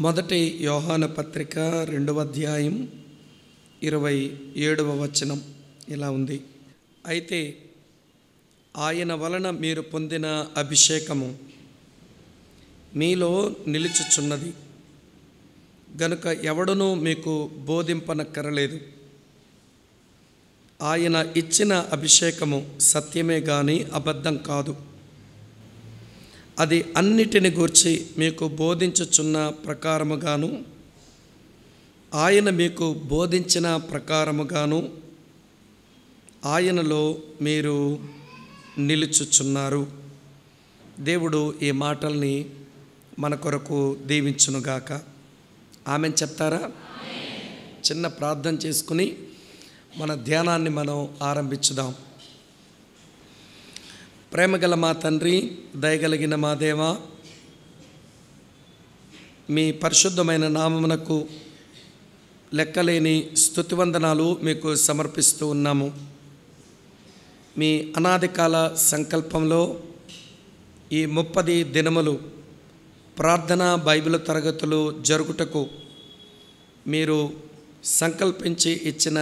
మొదటి యోహాను పత్రిక 2వ అధ్యాయం 27వ వచనం ఇలా ఉంది. అయితే ఆయన వలన మీరు పొందిన అభిషేకము మీలో నిలుచుచున్నది గనుక ఎవడునూ మీకు బోధింపనక్కరలేదు. ఆయన ఇచ్చిన అభిషేకము సత్యమే గాని అబద్ధం కాదు. అది అన్నిటిని గూర్చి మీకు బోధించుచున్న ప్రకారముగాను ఆయన మీకు బోధించిన ప్రకారముగాను ఆయనలో మీరు నిలుచుచున్నారు. దేవుడు ఈ మాటల్ని మన కొరకు దీవించునుగాక. ఆమెన్ చెప్తారా? చిన్న ప్రార్థన చేసుకుని మన ధ్యానాన్ని మనం ఆరంభించుదాం. ప్రేమగల మా తండ్రి, దయగలిగిన మా దేవ, మీ పరిశుద్ధమైన నామమునకు లెక్కలేని స్తుతివందనాలు మీకు సమర్పిస్తూ ఉన్నాము. మీ అనాదికాల సంకల్పంలో ఈ 30 దినములు ప్రార్థన బైబిల్ తరగతులు జరుగుటకు మీరు సంకల్పించి ఇచ్చిన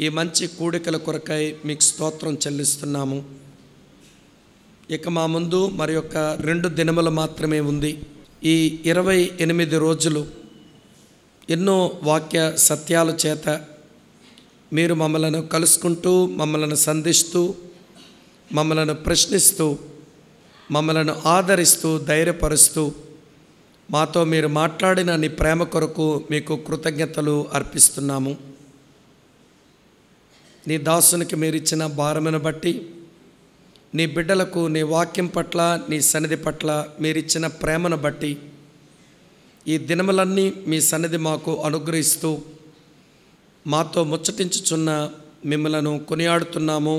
ఈ మంచి కూడికల కొరకై మీకు స్తోత్రం చెల్లిస్తున్నాము. ఇక మా ముందు మరి యొక్క 2 దినములు మాత్రమే ఉంది. ఈ 28 రోజులు ఎన్నో వాక్య సత్యాల చేత మీరు మమ్మలను కలుసుకుంటూ, మమ్మలను సంధిస్తూ, మమ్మలను ప్రశ్నిస్తూ, మమ్మలను ఆదరిస్తూ, ధైర్యపరుస్తూ, మాతో మీరు మాట్లాడిన నీ ప్రేమ కొరకు మీకు కృతజ్ఞతలు అర్పిస్తున్నాము. నీ దాసునికి మీరు ఇచ్చిన భారమును బట్టి, నీ బిడ్డలకు నీ వాక్యం పట్ల, నీ సన్నిధి పట్ల మీరిచ్చిన ప్రేమను బట్టి ఈ దినములన్నీ మీ సన్నిధి మాకు అనుగ్రహిస్తూ మాతో ముచ్చటించుచున్న మిమ్మలను కొనియాడుతున్నాము,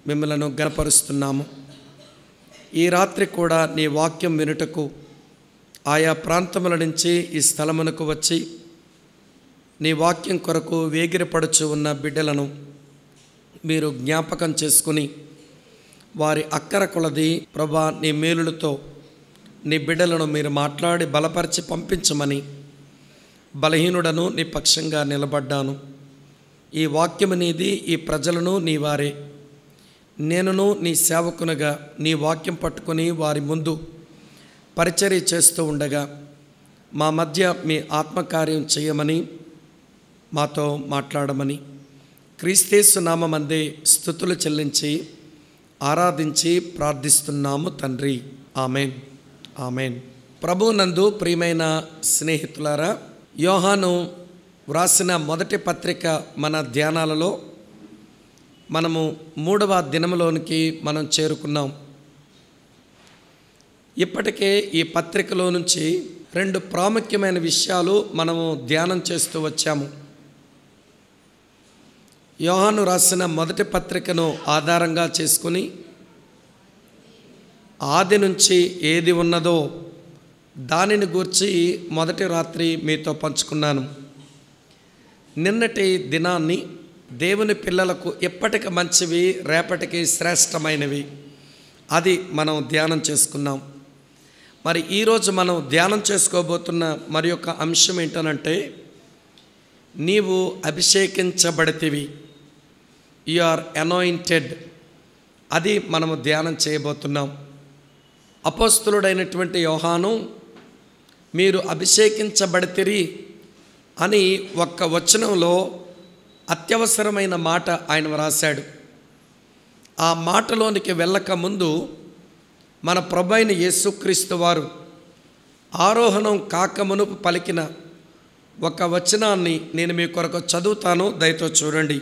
మిమ్మలను గణపరుస్తున్నాము. ఈ రాత్రి కూడా నీ వాక్యం వినుటకు ఆయా ప్రాంతముల నుంచి ఈ స్థలమునకు వచ్చి నీ వాక్యం కొరకు వేగిరపడుచు ఉన్న బిడ్డలను మీరు జ్ఞాపకం చేసుకుని వారి అక్కర కొలది ప్రభా నీ మేలులతో నీ బిడ్డలను మీరు మాట్లాడి బలపరిచి పంపించమని బలహీనుడను నీ పక్షంగా నిలబడ్డాను. ఈ వాక్యము నీది, ఈ ప్రజలను నీ వారే. నేనును నీ సేవకునిగా నీ వాక్యం పట్టుకొని వారి ముందు పరిచర్య చేస్తూ ఉండగా మా మధ్య మీ ఆత్మకార్యం చేయమని మాతో మాట్లాడమని క్రీస్తేసు నామమందే స్తుతులు చెల్లించి ఆరాధించి ప్రార్థిస్తున్నాము తండ్రి. Amen, amen. ప్రభునందు ప్రియమైన స్నేహితులారా, యోహాను వ్రాసిన మొదటి పత్రిక మన ధ్యానాలలో మనము 3వ దినములోనికి మనం చేరుకున్నాం. ఇప్పటికే ఈ పత్రికలో నుంచి 2 ప్రాముఖ్యమైన విషయాలు మనము ధ్యానం చేస్తూ వచ్చాము. యోహాను రాసిన మొదటి పత్రికను ఆధారంగా చేసుకుని ఆది నుంచి ఏది ఉన్నదో దానిని గూర్చి మొదటి రాత్రి మీతో పంచుకున్నాను. నిన్నటి దినాన్ని దేవుని పిల్లలకు ఎప్పటికి మంచివి, రేపటికి శ్రేష్టమైనవి అది మనం ధ్యానం చేసుకున్నాం. మరి ఈరోజు మనం ధ్యానం చేసుకోబోతున్న మరి యొక్క అంశం ఏంటనంటే, నీవు అభిషేకించబడితివి, యు ఆర్ అనాయింటెడ్. అది మనము ధ్యానం చేయబోతున్నాం. అపోస్తలుడైనటువంటి యోహాను మీరు అభిషేకించబడితిరి అని ఒక్క వచనంలో అత్యవసరమైన మాట ఆయన వ్రాశాడు. ఆ మాటలోనికి వెళ్ళక ముందు మన ప్రభువైన యేసుక్రీస్తు వారు ఆరోహణం కాకమునుపు పలికిన ఒక వచనాన్ని నేను మీ కొరకు చదువుతాను, దయతో చూడండి.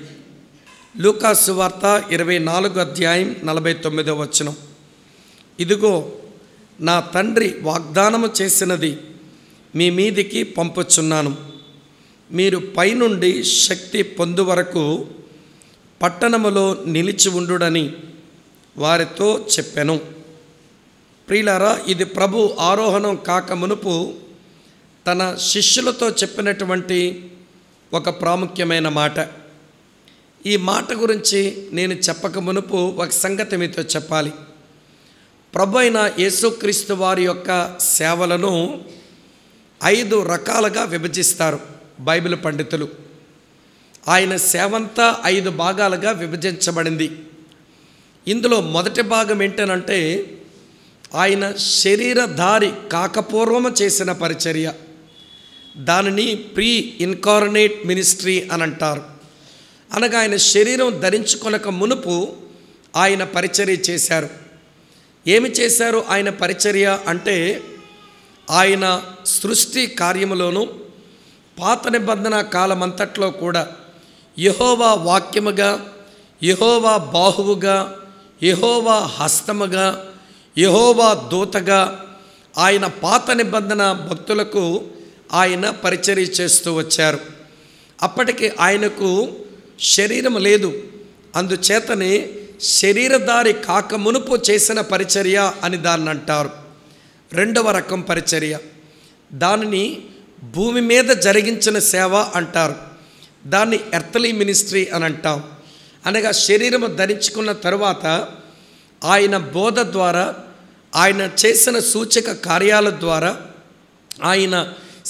లూకా సువార్త 24వ అధ్యాయం 49వ వచనం. ఇదిగో నా తండ్రి వాగ్దానము చేసినది మీ మీదికి పంపుచున్నాను. మీరు పైనుండి శక్తి పొందు వరకు పట్టణములో నిలిచి ఉండుడని వారితో చెప్పెను. ప్రియులారా, ఇది ప్రభు ఆరోహణం కాక మునుపు తన శిష్యులతో చెప్పినటువంటి ఒక ప్రాముఖ్యమైన మాట. ఈ మాట గురించి నేను చెప్పక మునుపు ఒక సంగతి మీతో చెప్పాలి. ప్రభు అయిన యేసుక్రీస్తు వారి యొక్క సేవలను 5 రకాలుగా విభజిస్తారు బైబిల్ పండితులు. ఆయన సేవంతా 5 భాగాలుగా విభజించబడింది. ఇందులో మొదటి భాగం ఏంటనంటే ఆయన శరీరధారి కాకపూర్వము చేసిన పరిచర్య. దానిని ప్రీ ఇన్కార్నేట్ మినిస్ట్రీ అని అంటారు. అనగా ఆయన శరీరం ధరించుకొనక మునుపు ఆయన పరిచర్య చేశారు. ఏమి చేశారు ఆయన పరిచర్య అంటే, ఆయన సృష్టి కార్యములోను పాత నిబంధన కాలమంతట్లో కూడా యెహోవా వాక్యముగా, యెహోవా బాహువుగా, యెహోవా హస్తముగా, యెహోవా దూతగా ఆయన పాత నిబంధన భక్తులకు ఆయన పరిచర్య చేస్తూ వచ్చారు. అప్పటికి ఆయనకు శరీరం లేదు. అందుచేతనే శరీరధారి కాక మునుపు చేసిన పరిచర్య అని దాన్ని అంటారు. రెండవ రకం పరిచర్య, దానిని భూమి మీద జరిగించిన సేవ అంటారు. దాన్ని ఎర్త్లీ మినిస్ట్రీ అని అంటాం. అనగా శరీరము ధరించుకున్న తరువాత ఆయన బోధ ద్వారా, ఆయన చేసిన సూచక కార్యాల ద్వారా, ఆయన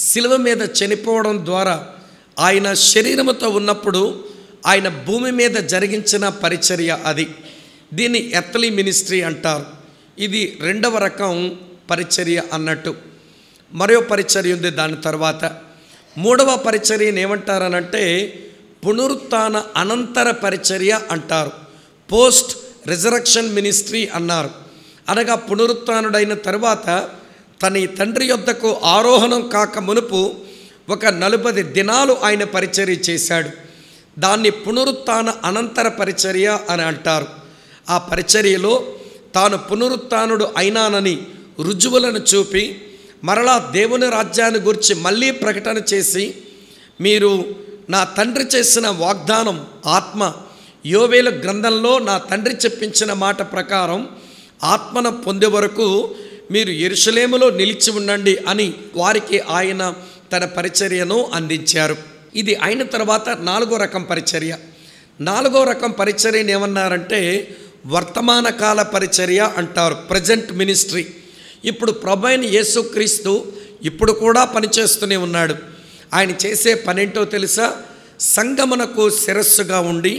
శిలువ మీద చనిపోవడం ద్వారా, ఆయన శరీరముతో ఉన్నప్పుడు ఆయన భూమి మీద జరిగించిన పరిచర్య అది. దీన్ని ఎర్త్లీ మినిస్ట్రీ అంటారు. ఇది రెండవ రకం పరిచర్య అన్నట్టు. మరో పరిచర్య ఉంది దాని తర్వాత. మూడవ పరిచర్యను ఏమంటారనంటే పునరుత్థాన అనంతర పరిచర్య అంటారు. పోస్ట్ రిజరక్షన్ మినిస్ట్రీ అన్నారు. అనగా పునరుత్థానుడైన తరువాత తన తండ్రి యొద్దకు ఆరోహణం కాక మునుపు ఒక 40 దినాలు ఆయన పరిచర్య చేశాడు. దాన్ని పునరుత్థాన అనంతర పరిచర్య అని అంటారు. ఆ పరిచర్యలో తాను పునరుత్థానుడు అయినానని రుజువులను చూపి మరలా దేవుని రాజ్యాన్ని గురించి మళ్ళీ ప్రకటన చేసి, మీరు నా తండ్రి చేసిన వాగ్దానం ఆత్మ, యోవేలు గ్రంథంలో నా తండ్రి చెప్పించిన మాట ప్రకారం ఆత్మను పొందే వరకు మీరు యెరూషలేములో నిలిచి ఉండండి అని వారికి ఆయన తన పరిచర్యను అందించారు. ఇది అయిన తర్వాత 4వ రకం పరిచర్య. 4వ రకం పరిచర్యను ఏమన్నారంటే వర్తమాన కాల పరిచర్య అంటారు. Present ministry. ఇప్పుడు ప్రభువైన యేసుక్రీస్తు ఇప్పుడు కూడా పనిచేస్తూనే ఉన్నాడు. ఆయన చేసే పనేంటో తెలుసా? సంగమునకు శిరస్సుగా ఉండి,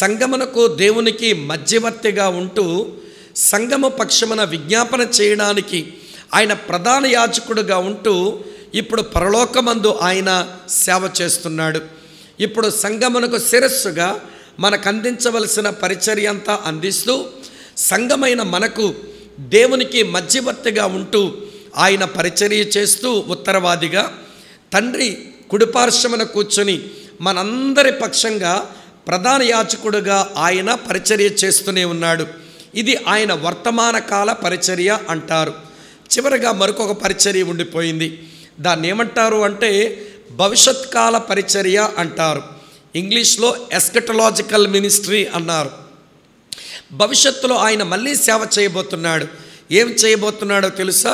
సంగమునకు దేవునికి మధ్యవర్తిగా ఉంటూ, సంగము పక్షమున విజ్ఞాపన చేయడానికి ఆయన ప్రధాన యాజకుడుగా ఉంటూ ఇప్పుడు పరలోకమందు ఆయన సేవ చేస్తున్నాడు. ఇప్పుడు సంగమునకు శిరస్సుగా మనకు అందించవలసిన పరిచర్య అంతా అందిస్తూ, సంఘమైన మనకు దేవునికి మధ్యవర్తిగా ఉంటూ ఆయన పరిచర్య చేస్తూ ఉత్తరవాదిగా తండ్రి కుడిపార్శ్వమున కూర్చొని మనందరి పక్షంగా ప్రధాన యాజకుడుగా ఆయన పరిచర్య చేస్తూనే ఉన్నాడు. ఇది ఆయన వర్తమాన కాల పరిచర్య అంటారు. చివరిగా మరొక పరిచర్య ఉండిపోయింది. దాన్ని ఏమంటారు అంటే భవిష్యత్ కాల పరిచర్య అంటారు. ఇంగ్లీష్లో ఎస్కటలాజికల్ మినిస్ట్రీ అన్నారు. భవిష్యత్తులో ఆయన మళ్ళీ సేవ చేయబోతున్నాడు. ఏం చేయబోతున్నాడో తెలుసా?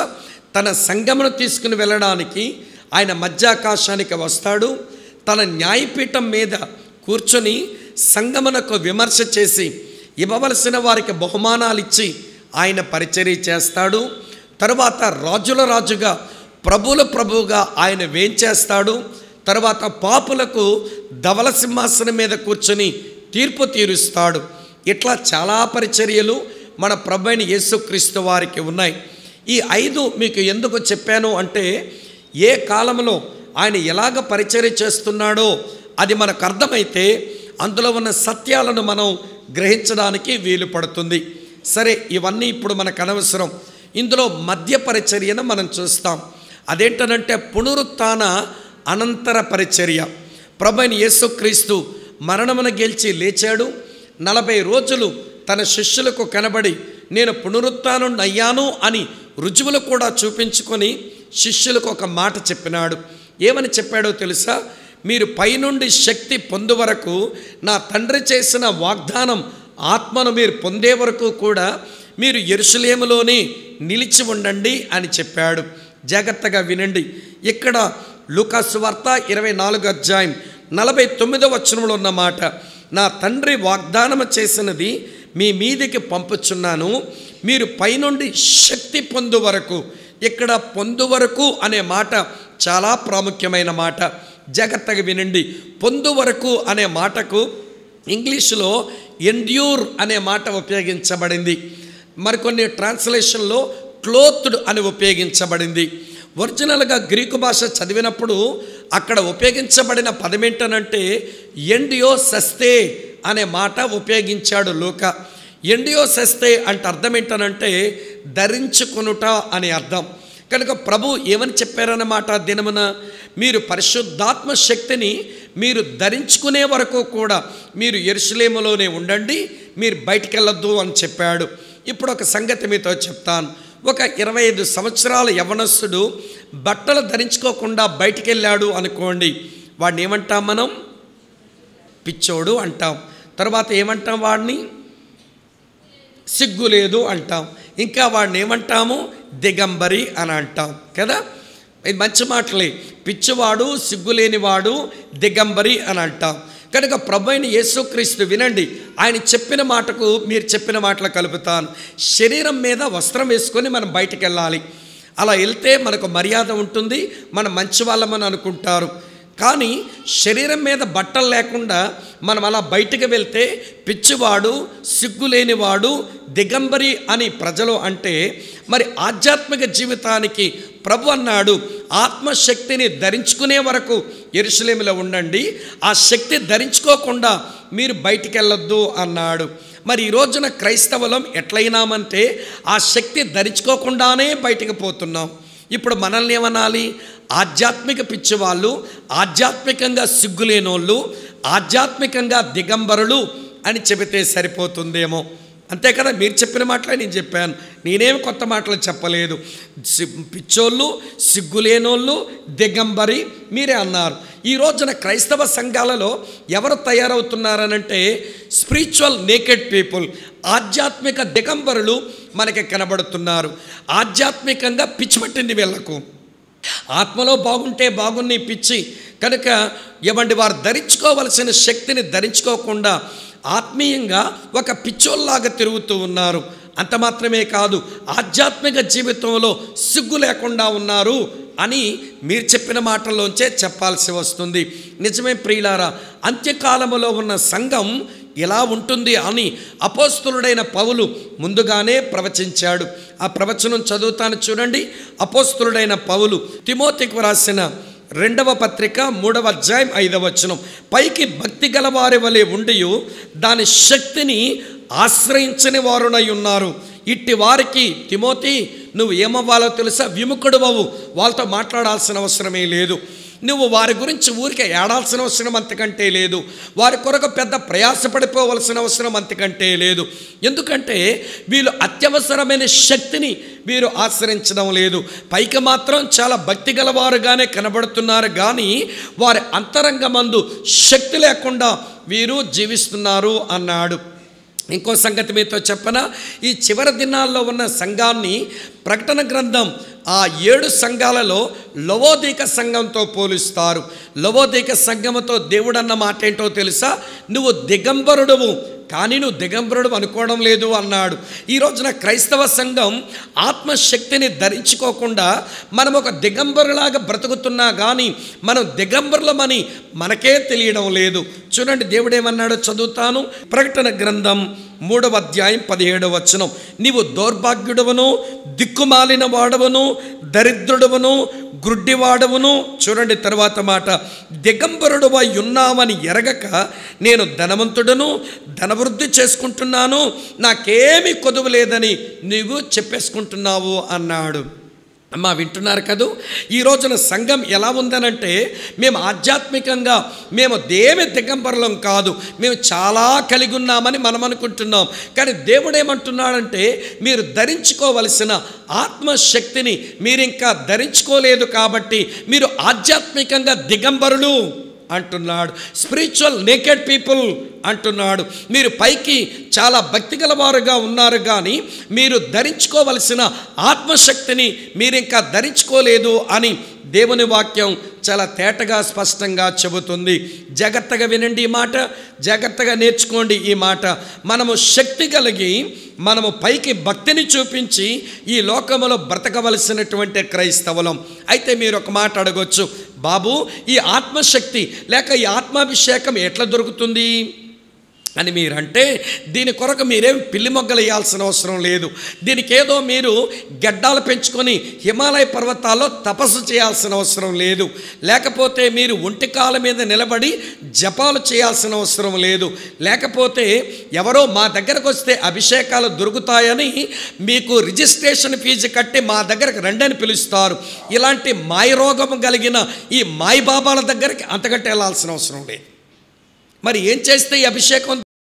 తన సంఘమును తీసుకుని వెళ్ళడానికి ఆయన మధ్యాకాశానికి వస్తాడు. తన న్యాయపీఠం మీద కూర్చొని సంఘమునకు విమర్శ చేసి ఇవ్వవలసిన వారికి బహుమానాలు ఇచ్చి ఆయన పరిచర్య చేస్తాడు. తరువాత రాజుల రాజుగా, ప్రభువుల ప్రభువుగా ఆయన వేంచేస్తాడు. తర్వాత పాపులకు ధవల సింహాసనం మీద కూర్చొని తీర్పు తీరుస్తాడు. ఇట్లా చాలా పరిచర్యలు మన ప్రభువైన యేసుక్రీస్తు వారికి ఉన్నాయి. ఈ 5 మీకు ఎందుకు చెప్పాను అంటే, ఏ కాలంలో ఆయన ఎలాగ పరిచర్య చేస్తున్నాడో అది మనకు అర్థమైతే అందులో ఉన్న సత్యాలను మనం గ్రహించడానికి వీలు పడుతుంది. సరే, ఇవన్నీ ఇప్పుడు మనకు అనవసరం. ఇందులో మధ్య పరిచర్యను మనం చూస్తాం. అదేంటనంటే పునరుత్థాన అనంతర పరిచర్య. ప్రభువైన యేసుక్రీస్తు మరణమును గెలిచి లేచాడు. 40 రోజులు తన శిష్యులకు కనబడి నేను పునరుత్థానుడయ్యాను అని రుజువులు కూడా చూపించుకొని శిష్యులకు ఒక మాట చెప్పినాడు. ఏమని చెప్పాడో తెలుసా? మీరు పైనుండి శక్తి పొందు వరకు, నా తండ్రి చేసిన వాగ్దానం ఆత్మను మీరు పొందే వరకు కూడా మీరు యెరూషలేములోనే నిలిచి ఉండండి అని చెప్పాడు. జాగ్రత్తగా వినండి. ఇక్కడ లూకా సువార్త 24వ అధ్యాయం 49వ వచనంలో ఉన్న మాట, నా తండ్రి వాగ్దానము చేసినది మీ మీదికి పంపుచున్నాను, మీరు పైనుండి శక్తి పొందు వరకు. ఇక్కడ పొందు వరకు అనే మాట చాలా ప్రాముఖ్యమైన మాట. జాగ్రత్తగా వినండి. పొందు వరకు అనే మాటకు ఇంగ్లీషులో ఎండ్యూర్ అనే మాట ఉపయోగించబడింది. మరికొన్ని ట్రాన్స్లేషన్లో క్లోత్డ్ అని ఉపయోగించబడింది. ఒరిజినల్గా గ్రీకు భాష చదివినప్పుడు అక్కడ ఉపయోగించబడిన పదం ఏంటనంటే ఎండియో సస్తే అనే మాట ఉపయోగించాడు లూకా. ఎండియో సస్తే అంటే అర్థం ఏంటనంటే ధరించుకొనుట అని అర్థం. కనుక ప్రభు ఏమని చెప్పారన్నమాట, దినమున మీరు పరిశుద్ధాత్మ శక్తిని మీరు ధరించుకునే వరకు కూడా మీరు యెరూషలేములోనే ఉండండి, మీరు బయటికి వెళ్ళొద్దు అని చెప్పాడు. ఇప్పుడు ఒక సంగతి మీతో చెప్తాను. ఒక 25 సంవత్సరాల యవ్వనస్తుడు బట్టలు ధరించుకోకుండా బయటికి వెళ్ళాడు అనుకోండి, వాడిని ఏమంటాం మనం? పిచ్చోడు అంటాం. తర్వాత ఏమంటాం? వాడిని సిగ్గు లేదు అంటాం. ఇంకా వాడిని ఏమంటాము? దిగంబరి అని అంటాం కదా. ఇది మంచి మాటలే. పిచ్చివాడు, సిగ్గులేనివాడు, దిగంబరి అని అంటాం. కనుక ప్రభువైన యేసుక్రీస్తు వినండి, ఆయన చెప్పిన మాటకు మీరు చెప్పిన మాటలు కలుపుతాను. శరీరం మీద వస్త్రం వేసుకొని మనం బయటికి వెళ్ళాలి. అలా వెళ్తే మనకు మర్యాద ఉంటుంది, మనం మంచి వాళ్ళమని అనుకుంటారు. కానీ శరీరం మీద బట్టలు లేకుండా మనం అలా బయటికి వెళ్తే పిచ్చివాడు, సిగ్గులేనివాడు, దిగంబరి అని ప్రజలు అంటే, మరి ఆధ్యాత్మిక జీవితానికి ప్రభు అన్నాడు ఆత్మశక్తిని ధరించుకునే వరకు యెరూషలేములో ఉండండి, ఆ శక్తి ధరించుకోకుండా మీరు బయటికి వెళ్ళొద్దు అన్నాడు. మరి ఈ రోజున క్రైస్తవులం ఎట్లయినామంటే ఆ శక్తి ధరించుకోకుండానే బయటికి పోతున్నాం. ఇప్పుడు మనల్ని ఏమనాలి? ఆధ్యాత్మిక పిచ్చివాళ్ళు, ఆధ్యాత్మికంగా సిగ్గులేనోళ్ళు, ఆధ్యాత్మికంగా దిగంబరులు అని చెబితే సరిపోతుందేమో. అంతే కదా. మీరు చెప్పిన మాటలే నేను చెప్పాను, నేనేమి కొత్త మాటలు చెప్పలేదు. పిచ్చోళ్ళు, సిగ్గులేనోళ్ళు, దిగంబరి మీరే అన్నారు. ఈ రోజున క్రైస్తవ సంఘాలలో ఎవరు తయారవుతున్నారనంటే స్పిరిచువల్ నేకెడ్ పీపుల్, ఆధ్యాత్మిక దిగంబరులు మనకి కనబడుతున్నారు. ఆధ్యాత్మికంగా పిచ్చి పట్టింది వీళ్ళకు. ఆత్మలో బాగుంటే బాగున్ని పిచ్చి కనుక ఏమండి, వారు ధరించుకోవలసిన శక్తిని ధరించుకోకుండా ఆత్మీయంగా ఒక పిచ్చోల్లాగా తిరుగుతూ ఉన్నారు. అంత మాత్రమే కాదు, ఆధ్యాత్మిక జీవితంలో సిగ్గు లేకుండా ఉన్నారు అని మీరు చెప్పిన మాటల్లోంచే చెప్పాల్సి వస్తుంది. నిజమే ప్రియులారా, అంత్యకాలములో ఉన్న సంఘం ఎలా ఉంటుంది అని అపోస్తలుడైన పౌలు ముందుగానే ప్రవచించాడు. ఆ ప్రవచనం చదువుతాను చూడండి. అపోస్తలుడైన పౌలు తిమోతికి రాసిన 2వ పత్రిక 3వ అధ్యాయం 5వ వచనం, పైకి భక్తి గలవారి వలె ఉండి దాని శక్తిని ఆశ్రయించని వారునై ఉన్నారు. ఇట్టి వారికి తిమోతి నువ్వు ఏమవ్వాలో తెలుసా? విముఖుడువవు. వాళ్ళతో మాట్లాడాల్సిన అవసరమే లేదు. నువ్వు వారి గురించి ఊరికే ఏడాల్సిన అవసరం అంతకంటే లేదు. వారి కొరకు పెద్ద ప్రయాసపడిపోవలసిన అవసరం అంతకంటే లేదు. ఎందుకంటే వీళ్ళు అత్యవసరమైన శక్తిని వీరు ఆశ్రయించడం లేదు. పైకి మాత్రం చాలా భక్తి గలవారుగానే కనబడుతున్నారు, కానీ వారి అంతరంగమందు శక్తి లేకుండా వీరు జీవిస్తున్నారు అన్నాడు. ఇంకో సంగతి మీతో చెప్పనా? ఈ చివరి దినాల్లో ఉన్న సంఘాన్ని ప్రకటన గ్రంథం ఆ 7 సంఘాలలో లవోదీక సంఘంతో పోలుస్తారు. లవోదీక సంఘముతో దేవుడు అన్న మాట ఏంటో తెలుసా? నువ్వు దిగంబరుడువు, కానీ నువ్వు దిగంబరుడు అనుకోవడం లేదు అన్నాడు. ఈ రోజున క్రైస్తవ సంఘం ఆత్మశక్తిని ధరించుకోకుండా మనం ఒక దిగంబరులాగా బ్రతుకుతున్నా కానీ మనం దిగంబరులమని మనకే తెలియడం లేదు. చూడండి దేవుడు ఏమన్నాడో చదువుతాను. ప్రకటన గ్రంథం 3వ అధ్యాయం 17వ వచనం, నీవు దౌర్భాగ్యుడవును, దిక్కుమాలిన వాడవును, దరిద్రుడవును, గ్రుడ్డివాడవును. చూడండి తర్వాత మాట, దిగంబరుడువై ఉన్నామని ఎరగక నేను ధనవంతుడను, ధనవృద్ధి చేసుకుంటున్నాను, నాకేమీ కొదువు లేదని నీవు చెప్పేసుకుంటున్నావు అన్నాడు. అమ్మా వింటున్నారు కదూ? ఈ రోజున సంఘం ఎలా ఉందనంటే మేము ఆధ్యాత్మికంగా మేము దేవి దిగంబరులం కాదు, మేము చాలా కలిగి ఉన్నామని మనం అనుకుంటున్నాం. కానీ దేవుడు ఏమంటున్నాడంటే మీరు ధరించుకోవలసిన ఆత్మశక్తిని మీరు ఇంకా ధరించుకోలేదు కాబట్టి మీరు ఆధ్యాత్మికంగా దిగంబరులు అంటున్నాడు. స్పిరిచువల్ నేకెడ్ పీపుల్ అంటున్నాడు. మీరు పైకి చాలా భక్తి గలవారుగా ఉన్నారు, కానీ మీరు ధరించుకోవలసిన ఆత్మశక్తిని మీరు ఇంకా ధరించుకోలేదు అని దేవుని వాక్యం చాలా తేటగా స్పష్టంగా చెబుతుంది. జాగ్రత్తగా వినండి ఈ మాట, జాగ్రత్తగా నేర్చుకోండి ఈ మాట. మనము శక్తి కలిగి మనము పైకి భక్తిని చూపించి ఈ లోకములో బ్రతకవలసినటువంటి క్రైస్తవులం. అయితే మీరు ఒక మాట అడగొచ్చు, బాబు ఈ ఆత్మశక్తి లేక ఈ ఆత్మాభిషేకం ఎట్లా దొరుకుతుంది అని మీరంటే, దీని కొరకు మీరేం పిల్లి మొగ్గలు వేయాల్సిన అవసరం లేదు. దీనికి ఏదో మీరు గడ్డాలు పెంచుకొని హిమాలయ పర్వతాల్లో తపస్సు చేయాల్సిన అవసరం లేదు. లేకపోతే మీరు ఒంటికాల మీద నిలబడి జపాలు చేయాల్సిన అవసరం లేదు. లేకపోతే ఎవరో మా దగ్గరకు వస్తే అభిషేకాలు దొరుకుతాయని మీకు రిజిస్ట్రేషన్ ఫీజు కట్టి మా దగ్గరకు రండని పిలుస్తారు. ఇలాంటి మాయరోగం కలిగిన ఈ మాయబాబాల దగ్గరికి అంతకంటే వెళ్ళాల్సిన అవసరం లేదు. మరి ఏం చేస్తే ఈ అభిషేకం